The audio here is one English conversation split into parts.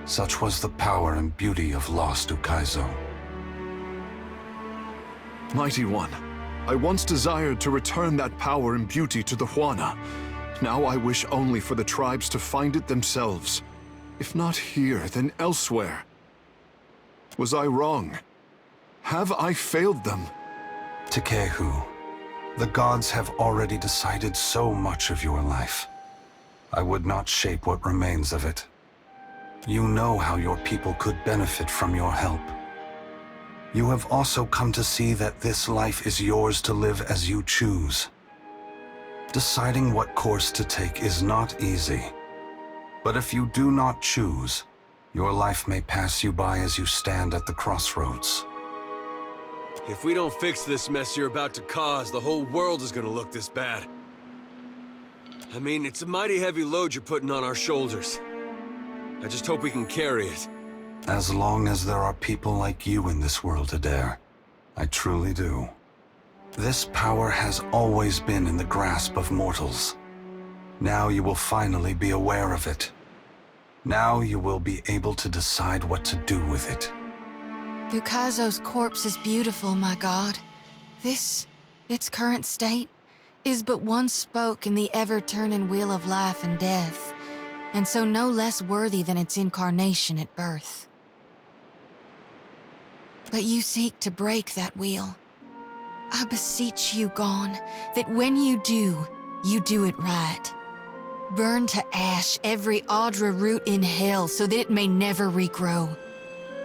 Such was the power and beauty of lost Ukaizo. Mighty One, I once desired to return that power and beauty to the Huana. Now I wish only for the tribes to find it themselves. If not here, then elsewhere. Was I wrong? Have I failed them? Tekehu, the gods have already decided so much of your life. I would not shape what remains of it. You know how your people could benefit from your help. You have also come to see that this life is yours to live as you choose. Deciding what course to take is not easy. But if you do not choose, your life may pass you by as you stand at the crossroads. If we don't fix this mess you're about to cause, the whole world is gonna look this bad. I mean, it's a mighty heavy load you're putting on our shoulders. I just hope we can carry it. As long as there are people like you in this world, Adair, I truly do. This power has always been in the grasp of mortals. Now you will finally be aware of it. Now you will be able to decide what to do with it. Ukaizo's corpse is beautiful, my god. This, its current state, is but one spoke in the ever-turning wheel of life and death, and so no less worthy than its incarnation at birth. But you seek to break that wheel. I beseech you, Gon, that when you do it right. Burn to ash every Audra root in hell so that it may never regrow.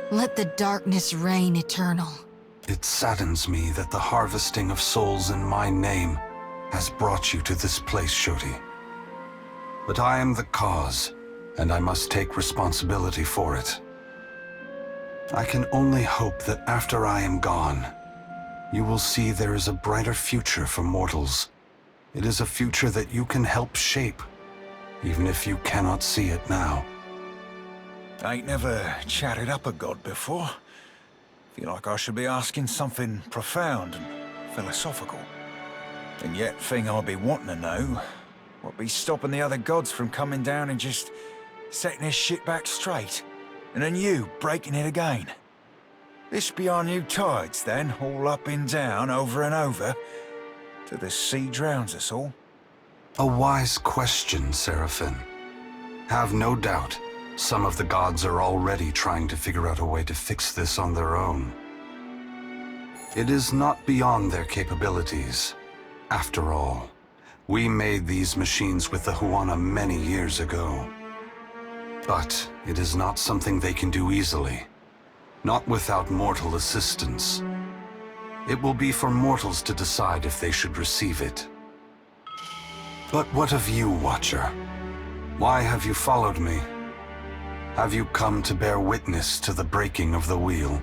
Let the darkness reign eternal. It saddens me that the harvesting of souls in my name has brought you to this place, Shoti. But I am the cause, and I must take responsibility for it. I can only hope that after I am gone, you will see there is a brighter future for mortals. It is a future that you can help shape, even if you cannot see it now. I ain't never chatted up a god before. Feel like I should be asking something profound and philosophical. And yet, thing I'll be wanting to know, what be stopping the other gods from coming down and just setting this shit back straight? And then you breaking it again? This be our new tides, then, all up and down, over and over, till the sea drowns us all? A wise question, Seraphim. Have no doubt, some of the gods are already trying to figure out a way to fix this on their own. It is not beyond their capabilities. After all, we made these machines with the Huana many years ago. But it is not something they can do easily. Not without mortal assistance. It will be for mortals to decide if they should receive it. But what of you, Watcher? Why have you followed me? Have you come to bear witness to the breaking of the wheel?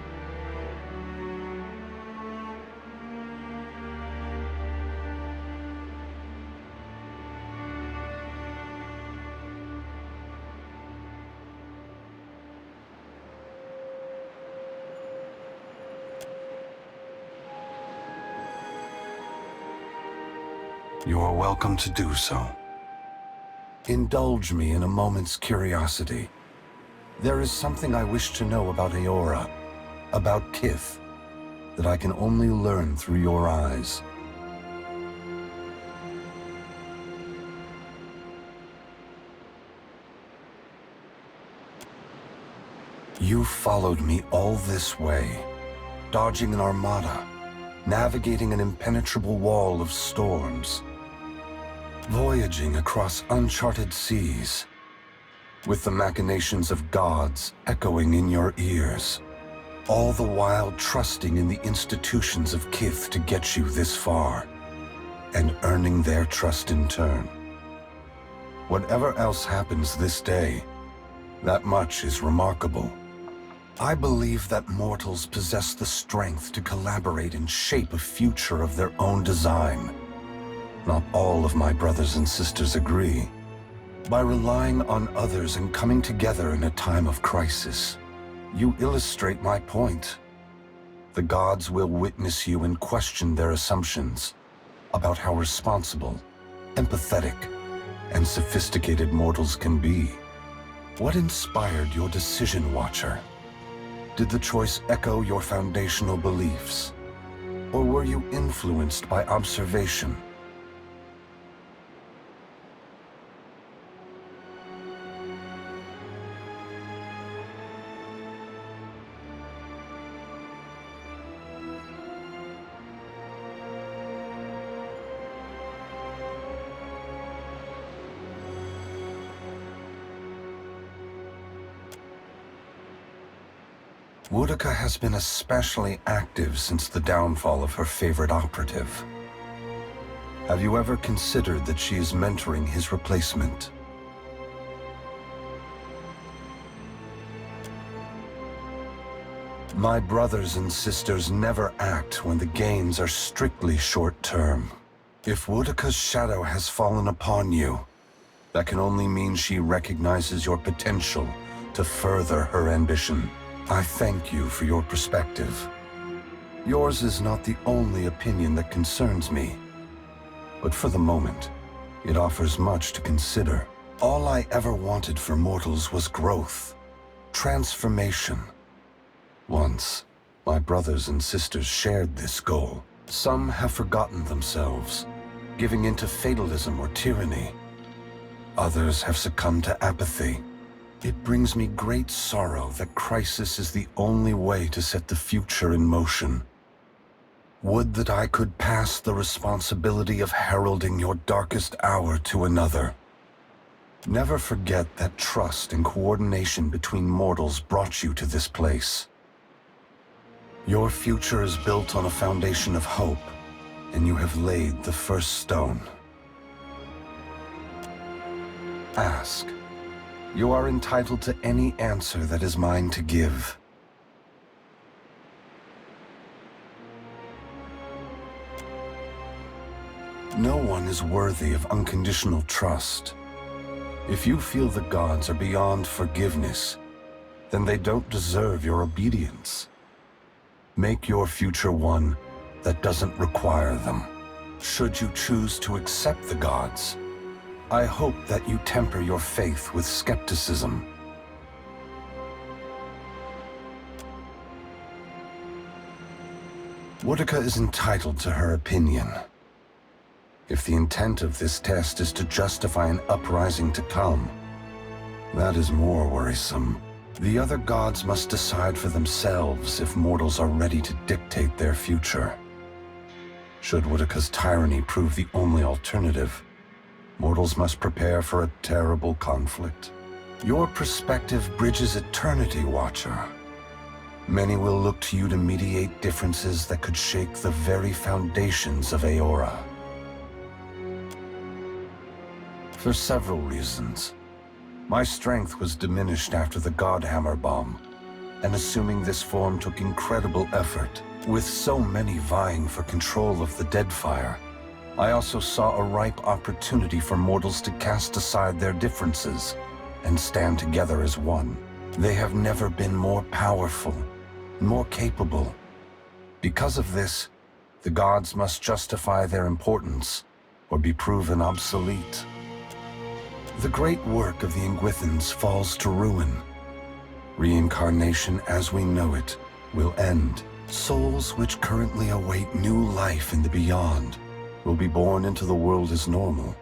You are welcome to do so. Indulge me in a moment's curiosity. There is something I wish to know about Eora, about Kith, that I can only learn through your eyes. You followed me all this way, dodging an armada, navigating an impenetrable wall of storms, voyaging across uncharted seas, with the machinations of gods echoing in your ears, all the while trusting in the institutions of Kith to get you this far, and earning their trust in turn. Whatever else happens this day, that much is remarkable. I believe that mortals possess the strength to collaborate and shape a future of their own design. Not all of my brothers and sisters agree. By relying on others and coming together in a time of crisis, you illustrate my point. The gods will witness you and question their assumptions about how responsible, empathetic, and sophisticated mortals can be. What inspired your decision, Watcher? Did the choice echo your foundational beliefs? Or were you influenced by observation? Boudica has been especially active since the downfall of her favorite operative. Have you ever considered that she is mentoring his replacement? My brothers and sisters never act when the gains are strictly short-term. If Boudica's shadow has fallen upon you, that can only mean she recognizes your potential to further her ambition. I thank you for your perspective. Yours is not the only opinion that concerns me, but for the moment, it offers much to consider. All I ever wanted for mortals was growth, transformation. Once, my brothers and sisters shared this goal. Some have forgotten themselves, giving into fatalism or tyranny. Others have succumbed to apathy. It brings me great sorrow that crisis is the only way to set the future in motion. Would that I could pass the responsibility of heralding your darkest hour to another. Never forget that trust and coordination between mortals brought you to this place. Your future is built on a foundation of hope, and you have laid the first stone. Ask. You are entitled to any answer that is mine to give. No one is worthy of unconditional trust. If you feel the gods are beyond forgiveness, then they don't deserve your obedience. Make your future one that doesn't require them. Should you choose to accept the gods, I hope that you temper your faith with skepticism. Boudica is entitled to her opinion. If the intent of this test is to justify an uprising to come, that is more worrisome. The other gods must decide for themselves if mortals are ready to dictate their future. Should Boudica's tyranny prove the only alternative, mortals must prepare for a terrible conflict. Your perspective bridges eternity, Watcher. Many will look to you to mediate differences that could shake the very foundations of Aeora. For several reasons. My strength was diminished after the Godhammer bomb, and assuming this form took incredible effort. With so many vying for control of the Deadfire, I also saw a ripe opportunity for mortals to cast aside their differences and stand together as one. They have never been more powerful, more capable. Because of this, the gods must justify their importance or be proven obsolete. The great work of the Ingwithans falls to ruin. Reincarnation as we know it will end. Souls which currently await new life in the beyond will be born into the world as normal,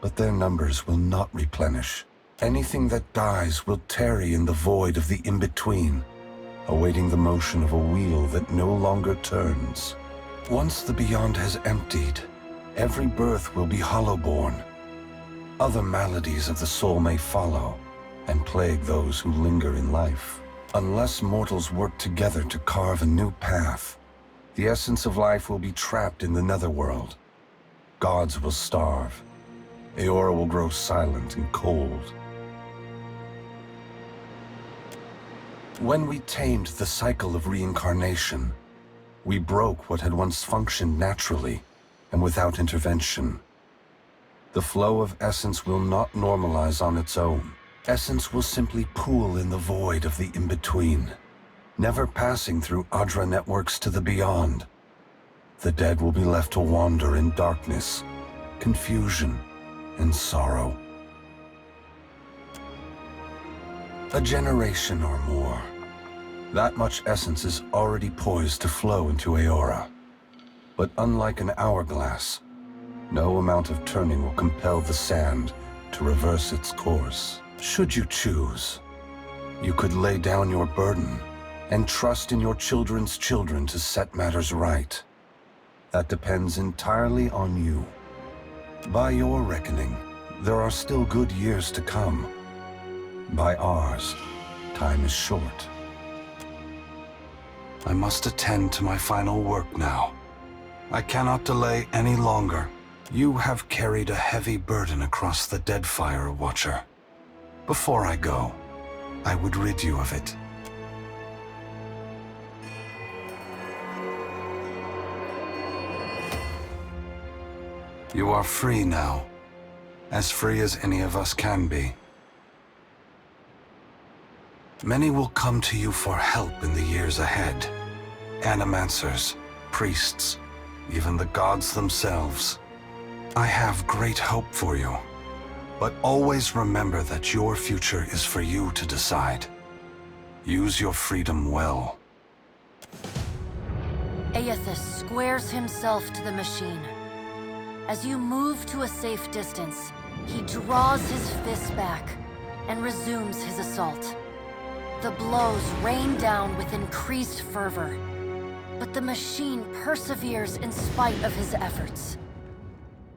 but their numbers will not replenish. Anything that dies will tarry in the void of the in-between, awaiting the motion of a wheel that no longer turns. Once the beyond has emptied, every birth will be hollow-born. Other maladies of the soul may follow and plague those who linger in life. Unless mortals work together to carve a new path, the essence of life will be trapped in the netherworld. Gods will starve. Aeora will grow silent and cold. When we tamed the cycle of reincarnation, we broke what had once functioned naturally and without intervention. The flow of essence will not normalize on its own. Essence will simply pool in the void of the in-between, never passing through Adra networks to the beyond. The dead will be left to wander in darkness, confusion, and sorrow. A generation or more. That much essence is already poised to flow into Aeora. But unlike an hourglass, no amount of turning will compel the sand to reverse its course. Should you choose, you could lay down your burden and trust in your children's children to set matters right. That depends entirely on you. By your reckoning, there are still good years to come. By ours, time is short. I must attend to my final work now. I cannot delay any longer. You have carried a heavy burden across the Deadfire, Watcher. Before I go, I would rid you of it. You are free now, as free as any of us can be. Many will come to you for help in the years ahead. Animancers, priests, even the gods themselves. I have great hope for you, but always remember that your future is for you to decide. Use your freedom well. Aeldys squares himself to the machine. As you move to a safe distance, he draws his fists back and resumes his assault. The blows rain down with increased fervor, but the machine perseveres in spite of his efforts.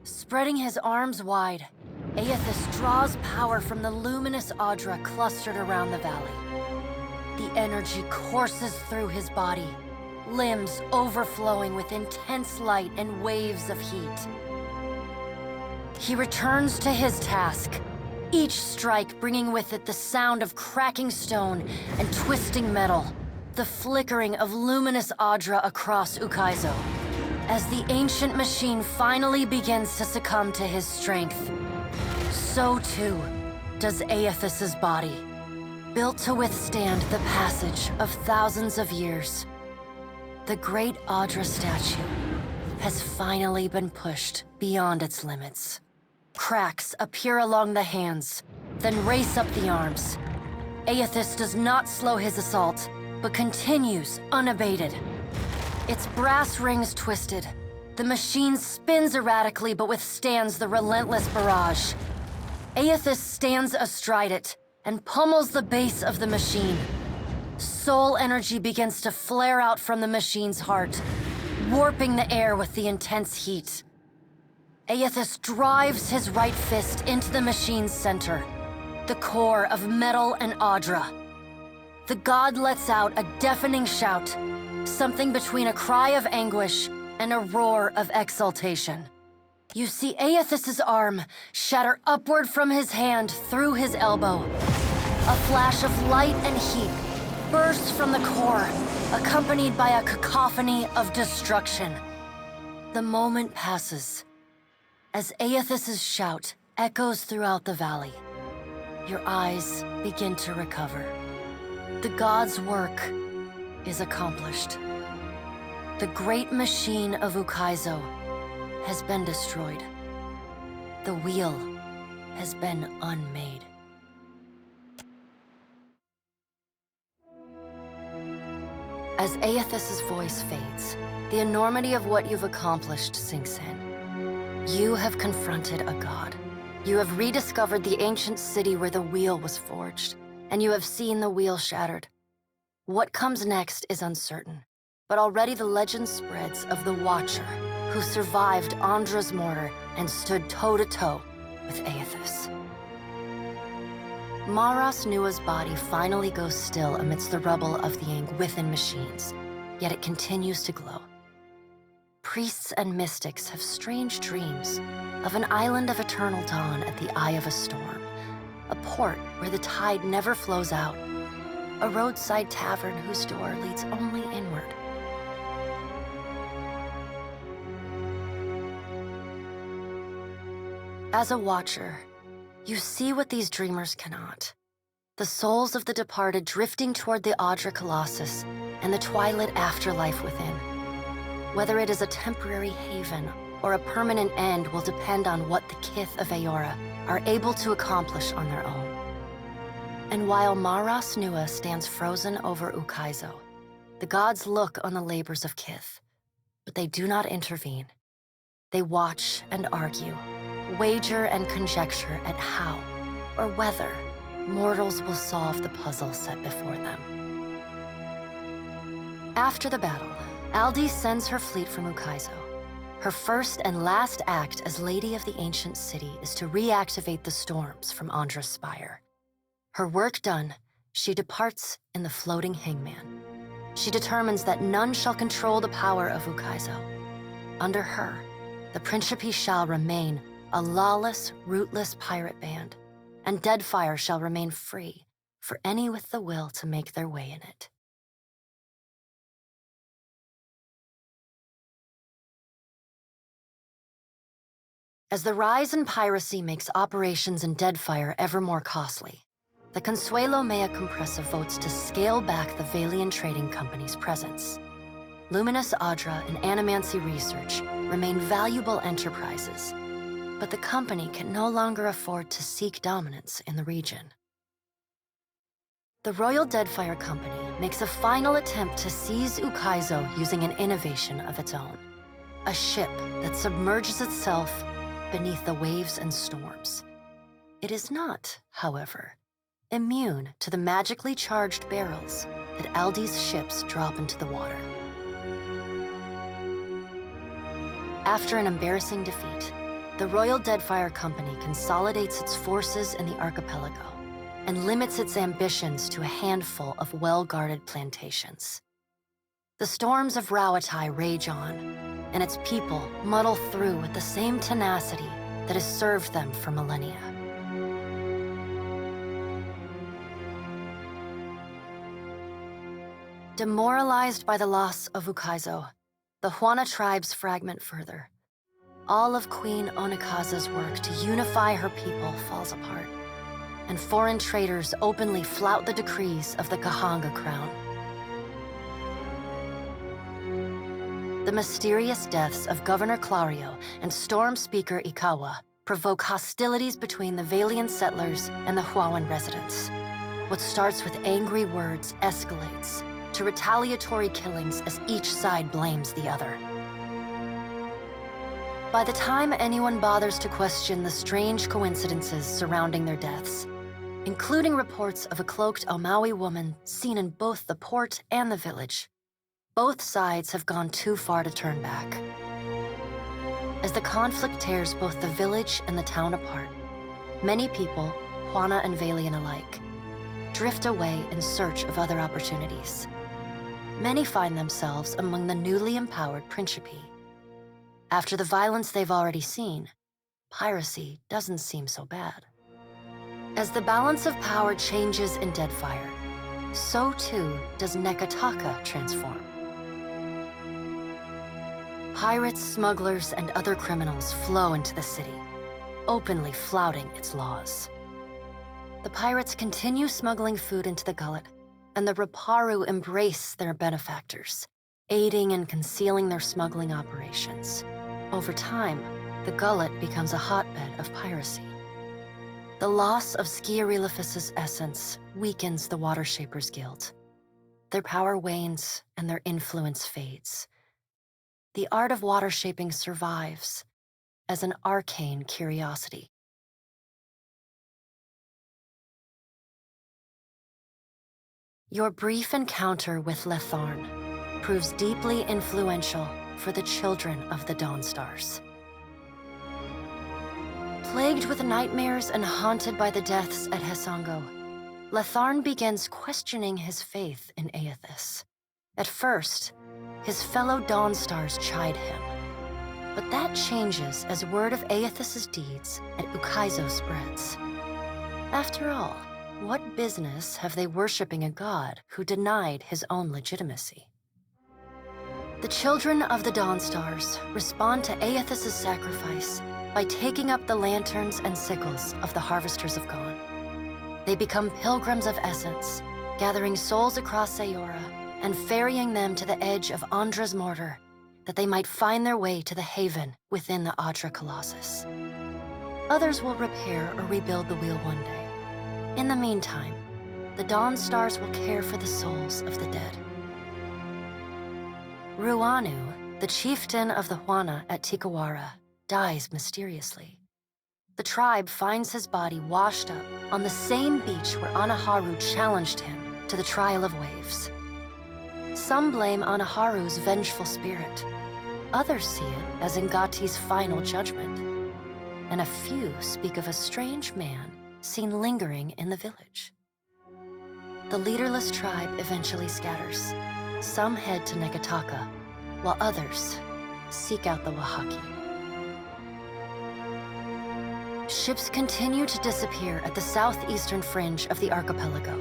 Spreading his arms wide, Aeldys draws power from the luminous Audra clustered around the valley. The energy courses through his body, limbs overflowing with intense light and waves of heat. He returns to his task, each strike bringing with it the sound of cracking stone and twisting metal, the flickering of luminous Audra across Ukaizo. As the ancient machine finally begins to succumb to his strength, so too does Aeldys's body, built to withstand the passage of thousands of years. The great Audra statue has finally been pushed beyond its limits. Cracks appear along the hands, then race up the arms. Aeldys does not slow his assault, but continues unabated. Its brass rings twisted. The machine spins erratically but withstands the relentless barrage. Aeldys stands astride it and pummels the base of the machine. Soul energy begins to flare out from the machine's heart, warping the air with the intense heat. Aeldys drives his right fist into the machine's center, the core of metal and Audra. The god lets out a deafening shout, something between a cry of anguish and a roar of exultation. You see Aeldys's arm shatter upward from his hand through his elbow. A flash of light and heat bursts from the core, accompanied by a cacophony of destruction. The moment passes as Aeldys's shout echoes throughout the valley. Your eyes begin to recover. The god's work is accomplished. The great machine of Ukaizo has been destroyed. The wheel has been unmade. As Aeldys's voice fades, the enormity of what you've accomplished sinks in. You have confronted a god. You have rediscovered the ancient city where the wheel was forged, and you have seen the wheel shattered. What comes next is uncertain, but already the legend spreads of the Watcher, who survived Andra's mortar and stood toe-to-toe with Aeldys. Maras Nua's body finally goes still amidst the rubble of the Angwithan machines, yet it continues to glow. Priests and mystics have strange dreams of an island of eternal dawn at the eye of a storm, a port where the tide never flows out, a roadside tavern whose door leads only inward. As a watcher, you see what these dreamers cannot. The souls of the departed drifting toward the Audra Colossus and the twilit afterlife within. Whether it is a temporary haven or a permanent end will depend on what the Kith of Aeora are able to accomplish on their own. And while Maras Nua stands frozen over Ukaizo, the gods look on the labors of Kith, but they do not intervene. They watch and argue, wager and conjecture at how, or whether, mortals will solve the puzzle set before them. After the battle, Aeldys sends her fleet from Ukaizo. Her first and last act as Lady of the Ancient City is to reactivate the storms from Andra's spire. Her work done, she departs in the floating hangman. She determines that none shall control the power of Ukaizo. Under her, the Principe shall remain a lawless, rootless pirate band, and Deadfire shall remain free for any with the will to make their way in it. As the rise in piracy makes operations in Deadfire ever more costly, the Consuelo Mea Compressa votes to scale back the Valian Trading Company's presence. Luminous Audra and Animancy Research remain valuable enterprises, but the company can no longer afford to seek dominance in the region. The Royal Deadfire Company makes a final attempt to seize Ukaizo using an innovation of its own. A ship that submerges itself beneath the waves and storms. It is not, however, immune to the magically charged barrels that Aeldys' ships drop into the water. After an embarrassing defeat, the Royal Deadfire Company consolidates its forces in the archipelago and limits its ambitions to a handful of well-guarded plantations. The storms of Rauatai rage on, and its people muddle through with the same tenacity that has served them for millennia. Demoralized by the loss of Ukaizo, the Huana tribes fragment further. All of Queen Onikaza's work to unify her people falls apart, and foreign traders openly flout the decrees of the Kahanga crown. The mysterious deaths of Governor Clario and Storm Speaker Ikawa provoke hostilities between the Valian settlers and the Huawan residents. What starts with angry words escalates to retaliatory killings as each side blames the other. By the time anyone bothers to question the strange coincidences surrounding their deaths, including reports of a cloaked Omawi woman seen in both the port and the village, both sides have gone too far to turn back. As the conflict tears both the village and the town apart, many people, Huana and Valian alike, drift away in search of other opportunities. Many find themselves among the newly empowered Principe. After the violence they've already seen, piracy doesn't seem so bad. As the balance of power changes in Deadfire, so too does Nekataka transform. Pirates, smugglers, and other criminals flow into the city, openly flouting its laws. The pirates continue smuggling food into the gullet, and the Raparu embrace their benefactors, aiding and concealing their smuggling operations. Over time, the gullet becomes a hotbed of piracy. The loss of Skiarilifus's essence weakens the Water Shapers Guild. Their power wanes and their influence fades. The art of water shaping survives as an arcane curiosity. Your brief encounter with Letharn proves deeply influential for the children of the Dawnstars. Plagued with nightmares and haunted by the deaths at Hesango, Letharn begins questioning his faith in Aeldys. At first, his fellow Dawnstars chide him, but that changes as word of Aeldys's deeds at Ukaizo spreads. After all, what business have they worshipping a god who denied his own legitimacy? The children of the Dawnstars respond to Aeldys's sacrifice by taking up the lanterns and sickles of the Harvesters of Gone. They become pilgrims of essence, gathering souls across Sayora and ferrying them to the edge of Andra's mortar, that they might find their way to the haven within the Audra Colossus. Others will repair or rebuild the wheel one day. In the meantime, the Dawn Stars will care for the souls of the dead. Ruanu, the chieftain of the Huana at Tikawara, dies mysteriously. The tribe finds his body washed up on the same beach where Anaharu challenged him to the trial of waves. Some blame Anaharu's vengeful spirit. Others see it as Ngati's final judgment. And a few speak of a strange man seen lingering in the village. The leaderless tribe eventually scatters. Some head to Negataka, while others seek out the Wahaki. Ships continue to disappear at the southeastern fringe of the archipelago,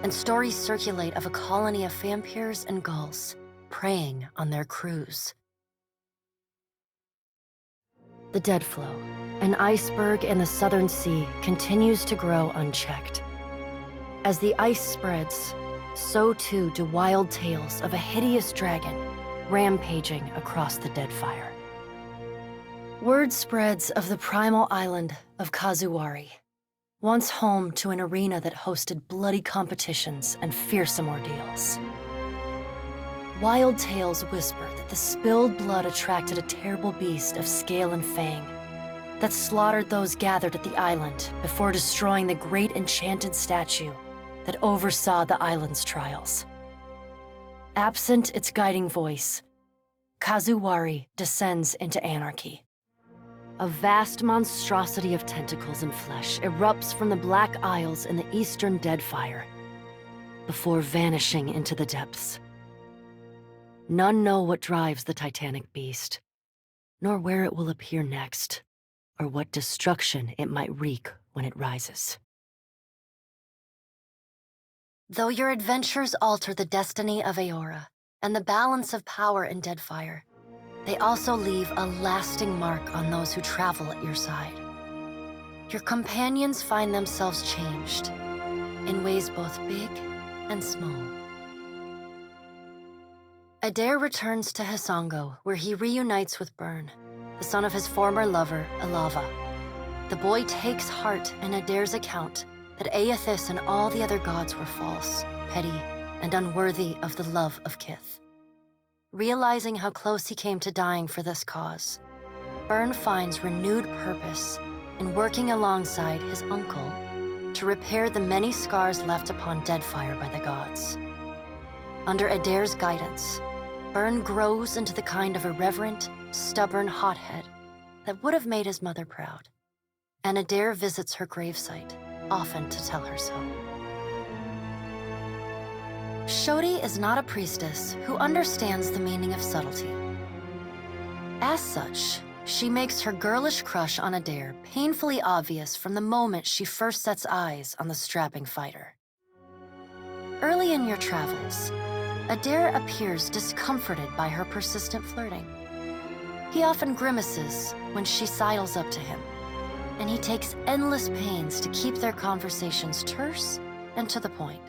and stories circulate of a colony of vampires and gulls preying on their crews. The dead flow, an iceberg in the southern sea, continues to grow unchecked. As the ice spreads, so too do wild tales of a hideous dragon rampaging across the Deadfire. Word spreads of the primal island of Kazuwari, once home to an arena that hosted bloody competitions and fearsome ordeals. Wild tales whisper that the spilled blood attracted a terrible beast of scale and fang that slaughtered those gathered at the island before destroying the great enchanted statue that oversaw the island's trials. Absent its guiding voice, Kazuwari descends into anarchy. A vast monstrosity of tentacles and flesh erupts from the Black Isles in the eastern Deadfire, before vanishing into the depths. None know what drives the titanic beast, nor where it will appear next, or what destruction it might wreak when it rises. Though your adventures alter the destiny of Aeora and the balance of power in Deadfire, they also leave a lasting mark on those who travel at your side. Your companions find themselves changed, in ways both big and small. Adair returns to Hisongo, where he reunites with Byrne, the son of his former lover, Alava. The boy takes heart in Adair's account that Aeldys and all the other gods were false, petty, and unworthy of the love of Kith. Realizing how close he came to dying for this cause, Byrne finds renewed purpose in working alongside his uncle to repair the many scars left upon Deadfire by the gods. Under Adair's guidance, Byrne grows into the kind of irreverent, stubborn hothead that would have made his mother proud. And Adair visits her gravesite, often to tell her so. Shodi is not a priestess who understands the meaning of subtlety. As such, she makes her girlish crush on Adair painfully obvious from the moment she first sets eyes on the strapping fighter. Early in your travels, Adair appears discomforted by her persistent flirting. He often grimaces when she sidles up to him, and he takes endless pains to keep their conversations terse and to the point.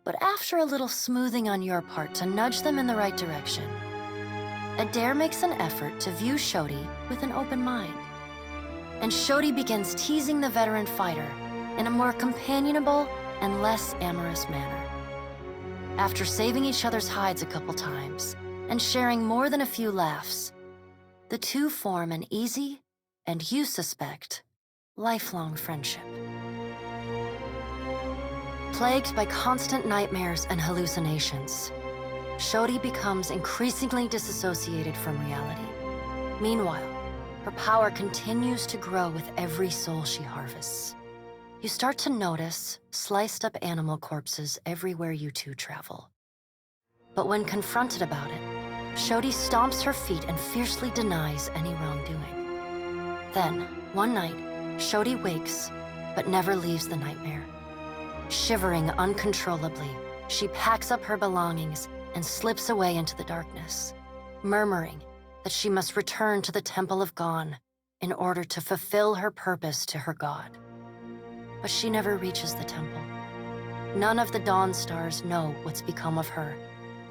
But after a little smoothing on your part to nudge them in the right direction, Adair makes an effort to view Shodi with an open mind. And Shodi begins teasing the veteran fighter in a more companionable and less amorous manner. After saving each other's hides a couple times and sharing more than a few laughs, the two form an easy, and you suspect, lifelong friendship. Plagued by constant nightmares and hallucinations, Shodi becomes increasingly disassociated from reality. Meanwhile, her power continues to grow with every soul she harvests. You start to notice sliced-up animal corpses everywhere you two travel. But when confronted about it, Shodi stomps her feet and fiercely denies any wrongdoing. Then, one night, Shodi wakes, but never leaves the nightmare. Shivering uncontrollably, she packs up her belongings and slips away into the darkness, murmuring that she must return to the Temple of Gon in order to fulfill her purpose to her god. But she never reaches the temple. None of the Dawn Stars know what's become of her,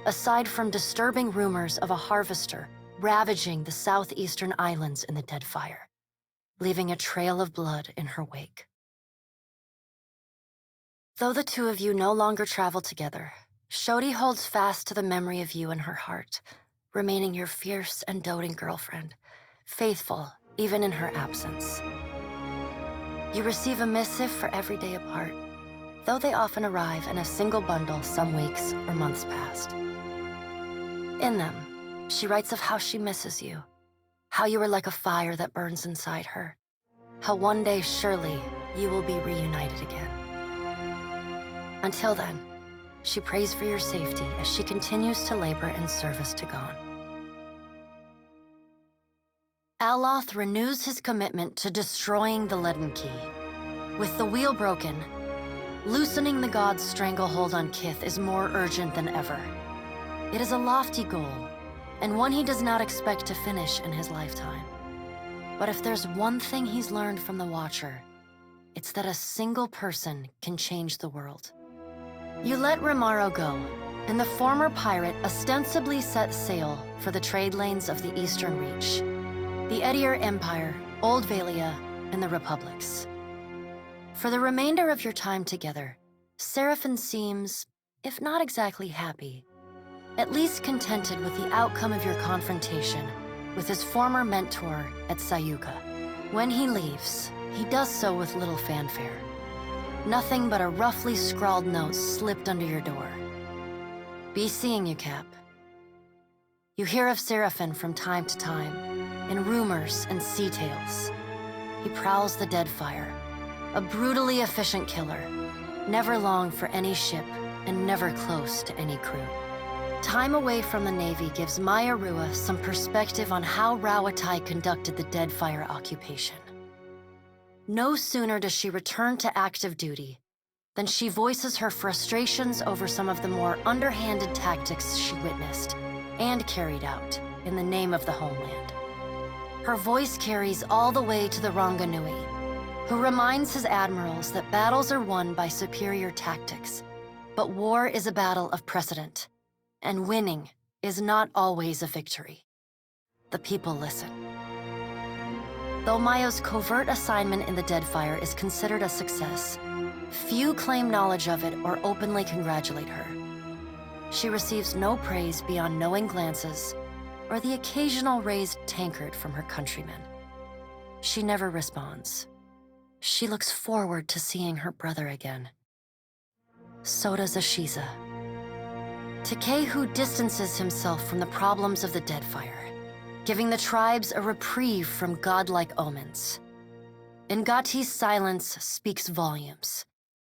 aside from disturbing rumors of a harvester ravaging the southeastern islands in the Deadfire, leaving a trail of blood in her wake. Though the two of you no longer travel together, Shodi holds fast to the memory of you in her heart, remaining your fierce and doting girlfriend, faithful even in her absence. You receive a missive for every day apart, though they often arrive in a single bundle some weeks or months past. In them, she writes of how she misses you, how you are like a fire that burns inside her, how one day surely you will be reunited again. Until then, she prays for your safety as she continues to labor in service to Gon. Aloth renews his commitment to destroying the Leaden Key. With the wheel broken, loosening the god's stranglehold on Kith is more urgent than ever. It is a lofty goal, and one he does not expect to finish in his lifetime. But if there's one thing he's learned from the Watcher, it's that a single person can change the world. You let Romaro go, and the former pirate ostensibly set sail for the trade lanes of the Eastern Reach, the Edier Empire, Old Valia, and the Republics. For the remainder of your time together, Seraphon seems, if not exactly happy, at least contented with the outcome of your confrontation with his former mentor at Sayuka. When he leaves, he does so with little fanfare. Nothing but a roughly scrawled note slipped under your door. Be seeing you, Cap. You hear of Seraphon from time to time, in rumors and sea tales. He prowls the Deadfire, a brutally efficient killer, never long for any ship and never close to any crew. Time away from the Navy gives Maya Rua some perspective on how Rawatai conducted the Deadfire occupation. No sooner does she return to active duty than she voices her frustrations over some of the more underhanded tactics she witnessed and carried out in the name of the homeland. Her voice carries all the way to the Ranganui, who reminds his admirals that battles are won by superior tactics, but war is a battle of precedent, and winning is not always a victory. The people listen. Though Maya's covert assignment in the Deadfire is considered a success, few claim knowledge of it or openly congratulate her. She receives no praise beyond knowing glances or the occasional raised tankard from her countrymen. She never responds. She looks forward to seeing her brother again. So does Ashiza. Takehu distances himself from the problems of the Deadfire, giving the tribes a reprieve from godlike omens. Ngati's silence speaks volumes.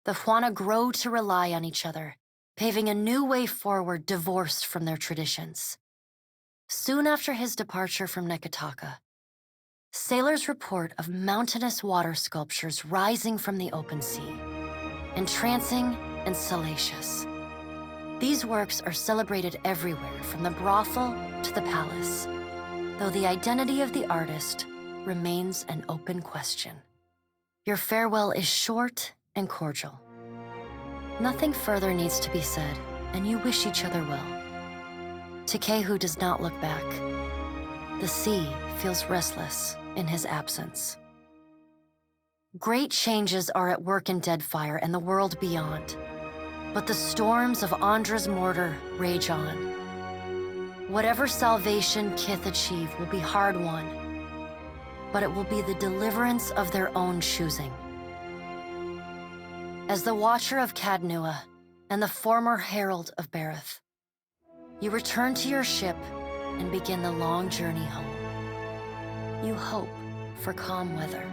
The Huana grow to rely on each other, paving a new way forward divorced from their traditions. Soon after his departure from Nekataka, sailors report of mountainous water sculptures rising from the open sea, entrancing and salacious. These works are celebrated everywhere, from the brothel to the palace, though the identity of the artist remains an open question. Your farewell is short and cordial. Nothing further needs to be said, and you wish each other well. Takehu does not look back. The sea feels restless in his absence. Great changes are at work in Deadfire and the world beyond, but the storms of Andra's mortar rage on. Whatever salvation Kith achieve will be hard-won, but it will be the deliverance of their own choosing. As the Watcher of Cadnua and the former Herald of Bareth, you return to your ship and begin the long journey home. You hope for calm weather.